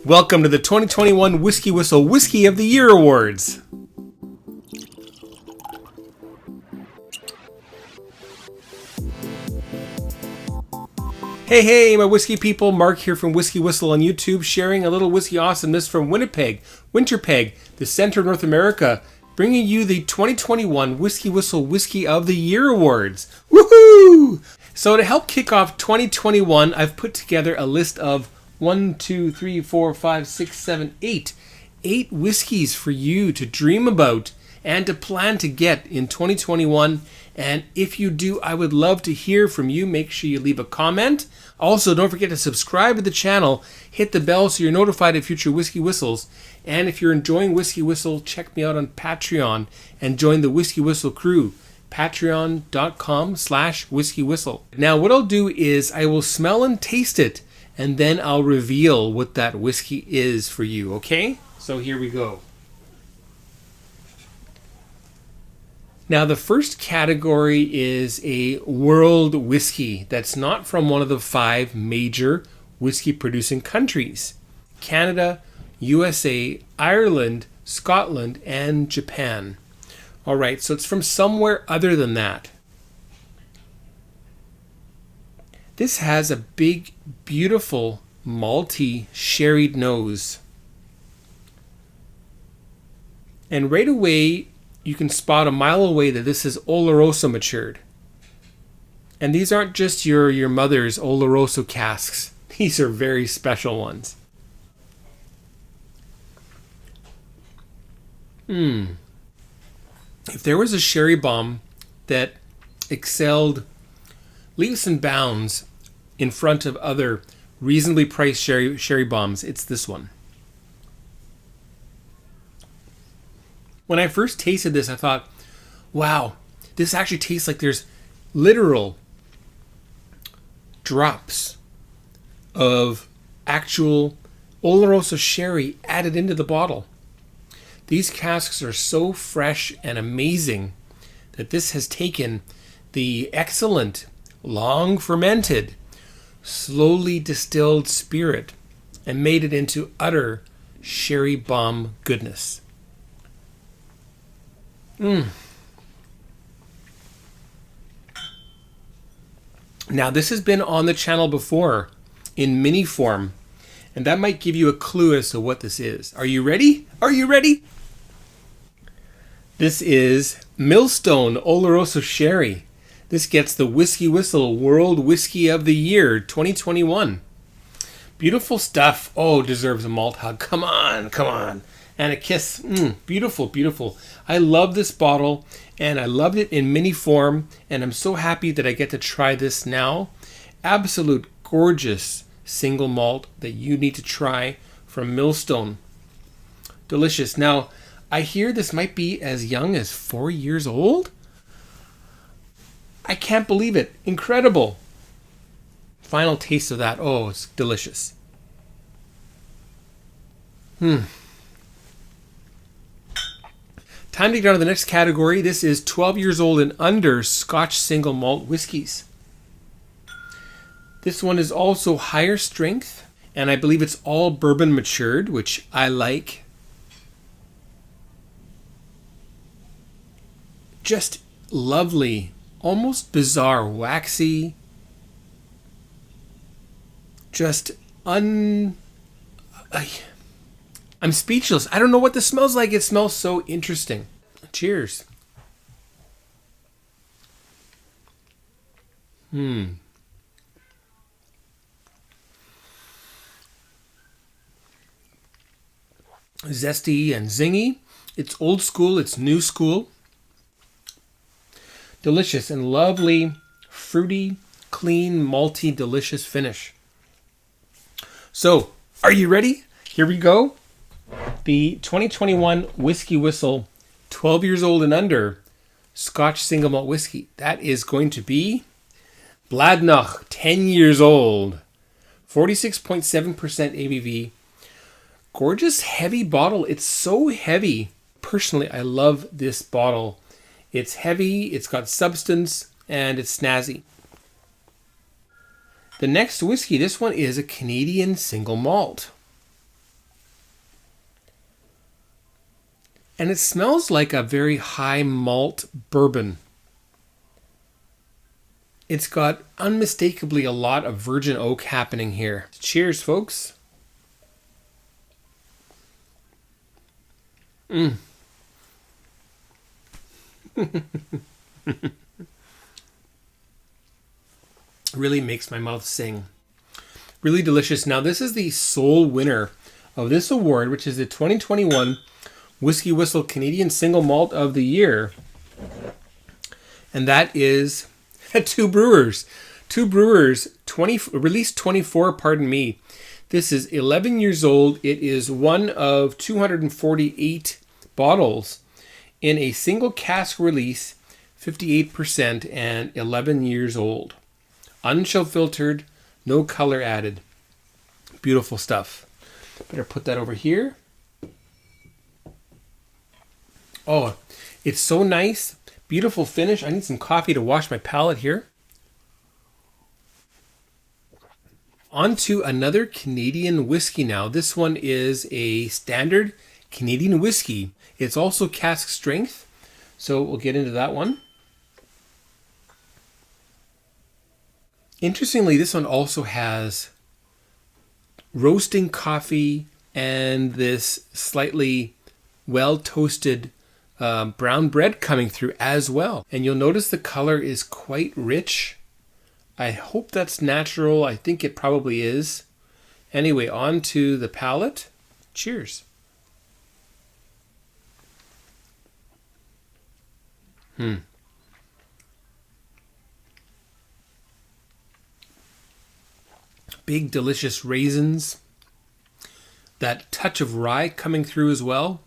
Welcome to the 2021 Whiskey Whistle Whiskey of the Year Awards. Hey, my whiskey people, Mark here from WhiskyWhistle on YouTube, sharing a little whiskey awesomeness from Winnipeg, Winterpeg, the center of North America, bringing you the 2021 Whiskey Whistle Whiskey of the Year Awards. Woohoo! So to help kick off 2021, I've put together a list of 8 whiskeys for you to dream about and to plan to get in 2021. And if you do, I would love to hear from you. Make sure you leave a comment. Also, don't forget to subscribe to the channel, hit the bell so you're notified of future Whiskey Whistles. And if you're enjoying Whiskey Whistle, check me out on Patreon and join the Whiskey Whistle crew. Patreon.com/WhiskyWhistle. Now, what I'll do is I will smell and taste it, and then I'll reveal what that whiskey is for you, okay? So here we go. Now, the first category is a world whiskey that's not from one of the 5 major whiskey-producing countries: Canada, USA, Ireland, Scotland, and Japan. All right, so it's from somewhere other than that. This has a big, beautiful, malty, sherried nose. And right away, you can spot a mile away that this is Oloroso matured. And these aren't just your mother's Oloroso casks. These are very special ones. If there was a sherry bomb that excelled leaps and bounds in front of other reasonably priced sherry bombs, it's this one. When I first tasted this, I thought, wow, this actually tastes like there's literal drops of actual Oloroso sherry added into the bottle. These casks are so fresh and amazing that this has taken the excellent, long fermented, slowly distilled spirit and made it into utter sherry bomb goodness. Now, this has been on the channel before in mini form, and that might give you a clue as to what this is. Are you ready? Are you ready? This is Millstone Oloroso Sherry. This gets the Whiskey Whistle World Whiskey of the Year 2021. Beautiful stuff. Oh, deserves a malt hug. Come on, come on. And a kiss. Beautiful, beautiful. I love this bottle, and I loved it in mini form, and I'm so happy that I get to try this now. Absolute gorgeous single malt that you need to try from Millstone. Delicious. Now, I hear this might be as young as 4 years old. I can't believe it. Incredible. Final taste of that. Oh, it's delicious. Time to get on to the next category. This is 12 years old and under Scotch single malt whiskies. This one is also higher strength, and I believe it's all bourbon matured, which I like. Just lovely, almost bizarre, waxy. Just I'm speechless. I don't know what this smells like. It smells so interesting. Cheers. Zesty and zingy. It's old school. It's new school. Delicious and lovely, fruity, clean, malty, delicious finish. So, are you ready? Here we go. The 2021 Whiskey Whistle 12 years old and under Scotch single malt whiskey. That is going to be Bladnoch, 10 years old. 46.7% ABV. Gorgeous heavy bottle. It's so heavy. Personally, I love this bottle. It's heavy, it's got substance, and it's snazzy. The next whiskey, this one is a Canadian single malt. And it smells like a very high malt bourbon. It's got unmistakably a lot of virgin oak happening here. Cheers, folks. Really makes my mouth sing. Really delicious. Now, this is the sole winner of this award, which is the 2021 WhiskyWhistle Canadian Single Malt of the Year. And that is two brewers. Release 24, pardon me. This is 11 years old. It is one of 248 bottles in a single cask release, 58% and 11 years old. Unchill filtered, no color added. Beautiful stuff. Better put that over here. Oh, it's so nice. Beautiful finish. I need some coffee to wash my palate here. On to another Canadian whiskey now. This one is a standard Canadian whiskey. It's also cask strength, so we'll get into that one. Interestingly, this one also has roasting coffee and this slightly well-toasted brown bread coming through as well. And you'll notice the color is quite rich. I hope that's natural. I think it probably is. Anyway, on to the palate. Cheers. Big, delicious raisins. That touch of rye coming through as well.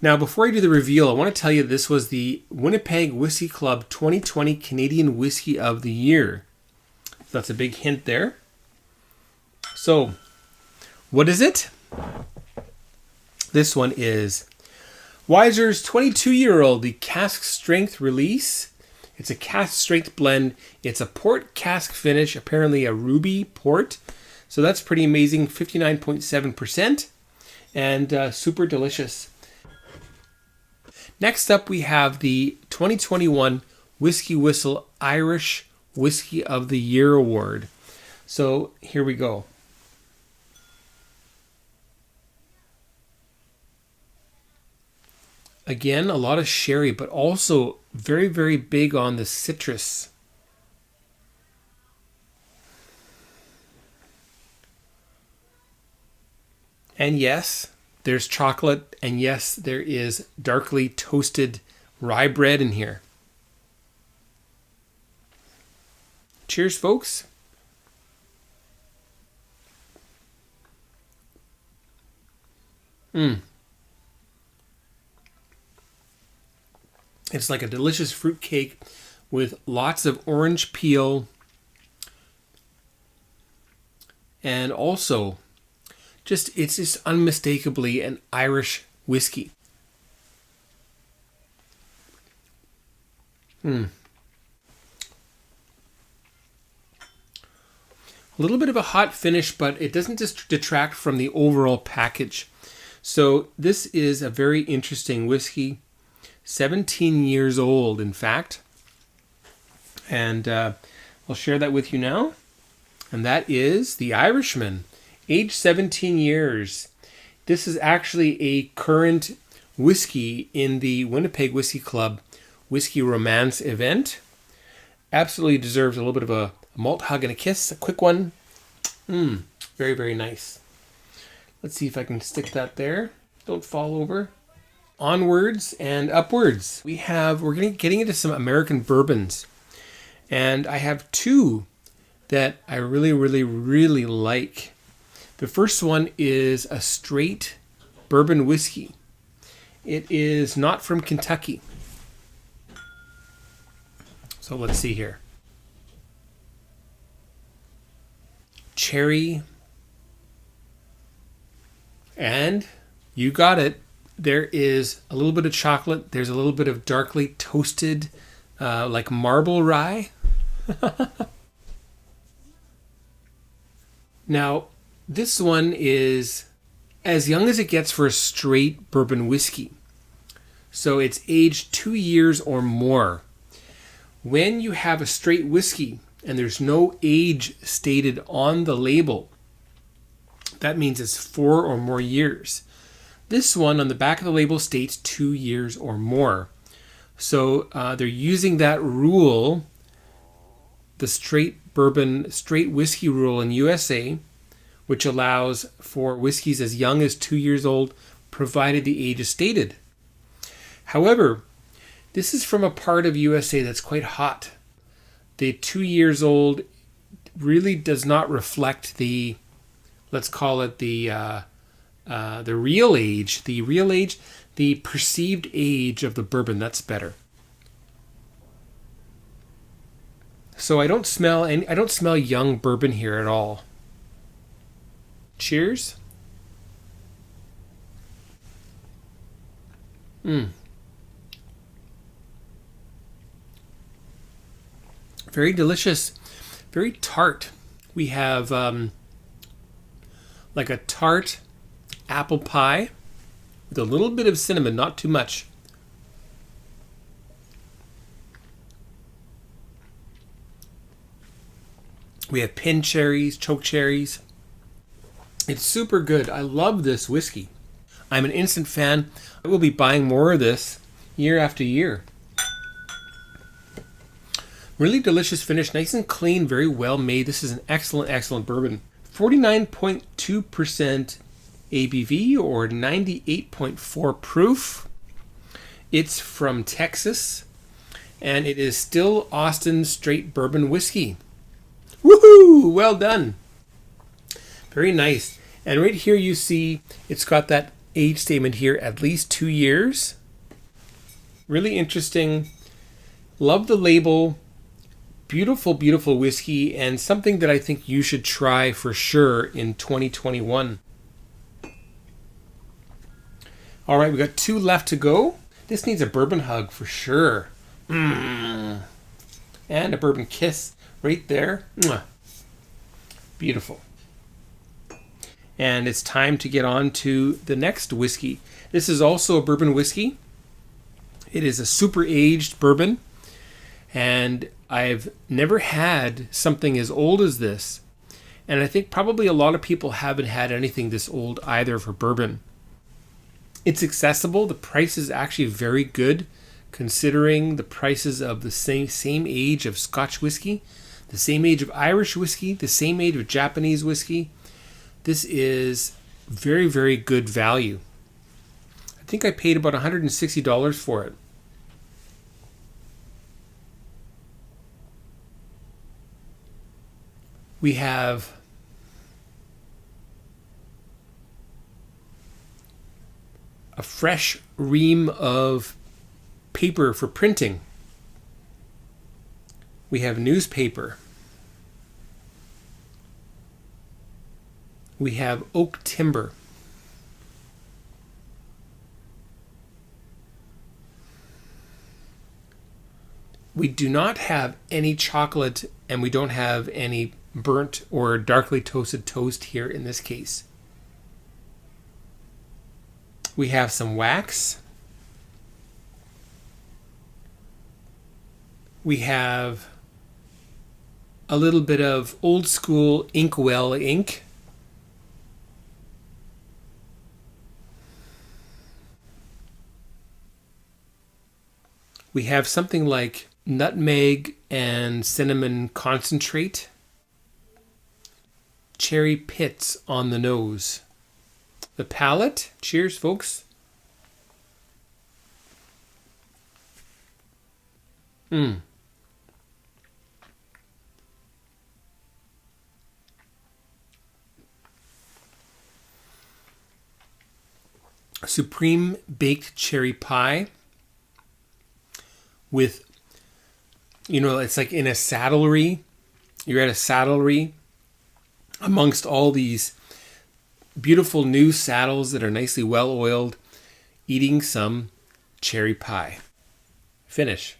Now, before I do the reveal, I want to tell you this was the Winnipeg Whisky Club 2020 Canadian Whisky of the Year. So that's a big hint there. So, what is it? This one is Weiser's 22-year-old, the cask strength release. It's a cask strength blend. It's a port cask finish, apparently a ruby port. So that's pretty amazing, 59.7%, and super delicious. Next up, we have the 2021 WhiskyWhistle Irish Whisky of the Year Award. So here we go. Again, a lot of sherry, but also very, very big on the citrus. And yes, there's chocolate, and yes, there is darkly toasted rye bread in here. Cheers, folks. It's like a delicious fruit cake with lots of orange peel, and also it's just unmistakably an Irish whiskey. A little bit of a hot finish, but it doesn't just detract from the overall package. So this is a very interesting whiskey, 17 years old, in fact. And I'll share that with you now. And that is the Irishman. Age 17 years. This is actually a current whiskey in the Winnipeg Whisky Club Whiskey Romance event. Absolutely deserves a little bit of a malt hug and a kiss. A quick one. Very, very nice. Let's see if I can stick that there. Don't fall over. Onwards and upwards. We're getting into some American bourbons. And I have two that I really, really, really like. The first one is a straight bourbon whiskey. It is not from Kentucky. So let's see here. Cherry. And you got it. There is a little bit of chocolate. There's a little bit of darkly toasted, like marble rye. Now, this one is as young as it gets for a straight bourbon whiskey. So it's aged 2 years or more. When you have a straight whiskey and there's no age stated on the label, that means it's 4 or more years. This one on the back of the label states 2 years or more. So they're using that rule, the straight whiskey rule in USA, which allows for whiskeys as young as 2 years old, provided the age is stated. However, this is from a part of USA that's quite hot. The 2 years old really does not reflect the, let's call it the real age. The perceived age of the bourbon. That's better. So I don't smell young bourbon here at all. Cheers. Very delicious, very tart. We have like a tart apple pie with a little bit of cinnamon, not too much. We have pin cherries, choke cherries. It's super good. I love this whiskey. I'm an instant fan. I will be buying more of this year after year. Really delicious finish, nice and clean, very well made. This is an excellent, excellent bourbon. 49.2% ABV or 98.4 proof. It's from Texas, and it is still Austin straight bourbon whiskey. Woohoo! Well done. Very nice. And right here you see it's got that age statement here, at least 2 years. Really interesting. Love the label. Beautiful, beautiful whiskey, and something that I think you should try for sure in 2021. All right, we got 2 left to go. This needs a bourbon hug for sure. And a bourbon kiss right there. Beautiful. And it's time to get on to the next whiskey. This is also a bourbon whiskey. It is a super aged bourbon, and I've never had something as old as this. And I think probably a lot of people haven't had anything this old either for bourbon. It's accessible. The price is actually very good considering the prices of the same age of Scotch whiskey, the same age of Irish whiskey, the same age of Japanese whiskey. This is very, very good value. I think I paid about $160 for it. We have a fresh ream of paper for printing. We have newspaper. We have oak timber. We do not have any chocolate, and we don't have any burnt or darkly toasted toast here in this case. We have some wax. We have a little bit of old school inkwell ink. We have something like nutmeg and cinnamon concentrate. Cherry pits on the nose. The palate. Cheers, folks. Supreme baked cherry pie with, it's like in a saddlery. You're at a saddlery amongst all these beautiful new saddles that are nicely well oiled, eating some cherry pie. Finish.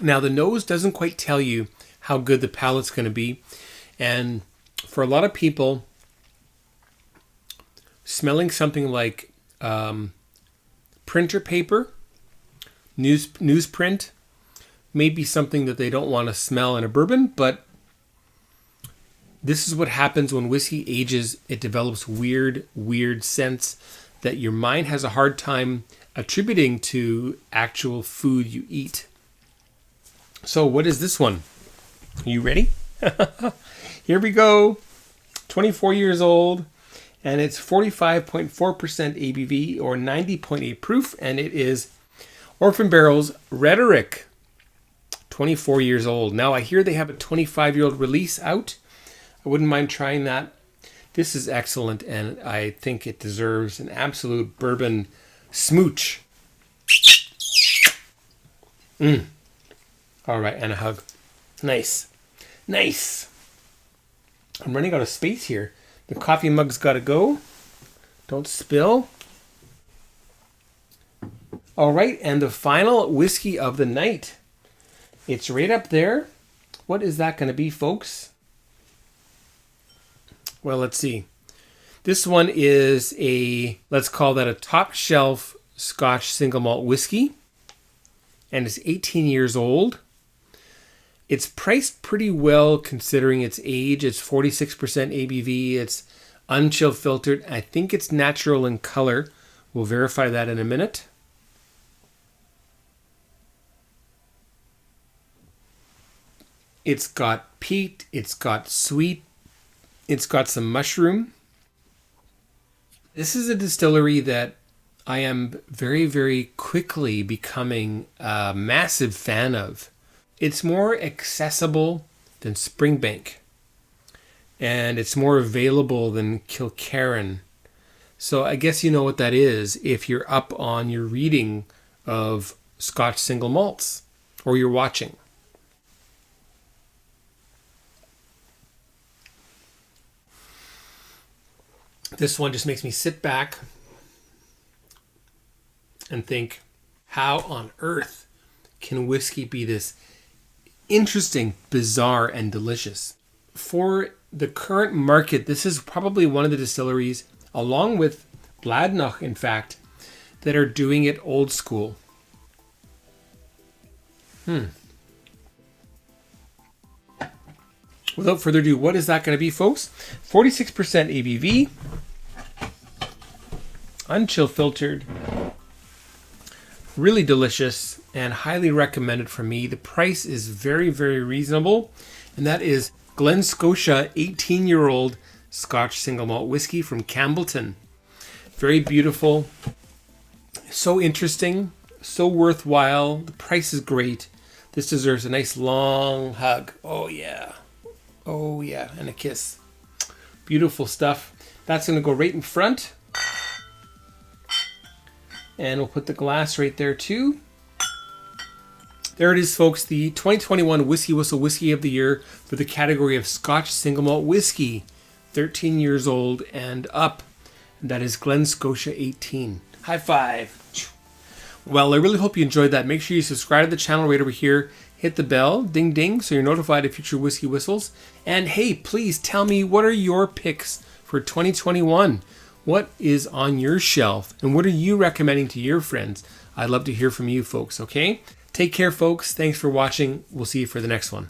Now, the nose doesn't quite tell you how good the palate's going to be. And for a lot of people, smelling something like printer paper, newsprint, may be something that they don't want to smell in a bourbon, but this is what happens when whiskey ages. It develops weird scents that your mind has a hard time attributing to actual food you eat. So what is this one? Are you ready? Here we go. 24 years old, and it's 45.4% ABV or 90.8 proof, and it is Orphan Barrel's Rhetoric. 24 years old. Now I hear they have a 25-year-old release out. I wouldn't mind trying that. This is excellent, and I think it deserves an absolute bourbon smooch. All right, and a hug. Nice. I'm running out of space here. The coffee mug's got to go. Don't spill. All right, and the final whiskey of the night. It's right up there. What is that going to be, folks? Well, let's see. This one is let's call that a top shelf Scotch single malt whiskey. And it's 18 years old. It's priced pretty well considering its age. It's 46% ABV. It's unchill filtered. I think it's natural in color. We'll verify that in a minute. It's got peat. It's got sweet. It's got some mushroom. This is a distillery that I am very, very quickly becoming a massive fan of. It's more accessible than Springbank, and it's more available than Kilkerran. So I guess you know what that is if you're up on your reading of Scotch single malts, or you're watching. This one just makes me sit back and think, how on earth can whiskey be this interesting, bizarre, and delicious? For the current market, this is probably one of the distilleries, along with Bladnoch, in fact, that are doing it old school. Without further ado, what is that going to be, folks? 46% ABV, unchill filtered, really delicious, and highly recommended from me. The price is very, very reasonable, and that is Glen Scotia 18-year-old Scotch single malt whiskey from Campbellton. Very beautiful, so interesting, so worthwhile. The price is great. This deserves a nice long hug. Oh yeah, and a kiss. Beautiful stuff. That's going to go right in front. And we'll put the glass right there too. There it is, folks. The 2021 WhiskyWhistle Whiskey of the Year for the category of Scotch Single Malt Whiskey. 13 years old and up. And that is Glen Scotia 18. High five. Well, I really hope you enjoyed that. Make sure you subscribe to the channel right over here. Hit the bell, ding ding, so you're notified of future Whiskey Whistles. And hey, please tell me, what are your picks for 2021? What is on your shelf, and what are you recommending to your friends? I'd love to hear from you folks, okay? Take care, folks. Thanks for watching. We'll see you for the next one.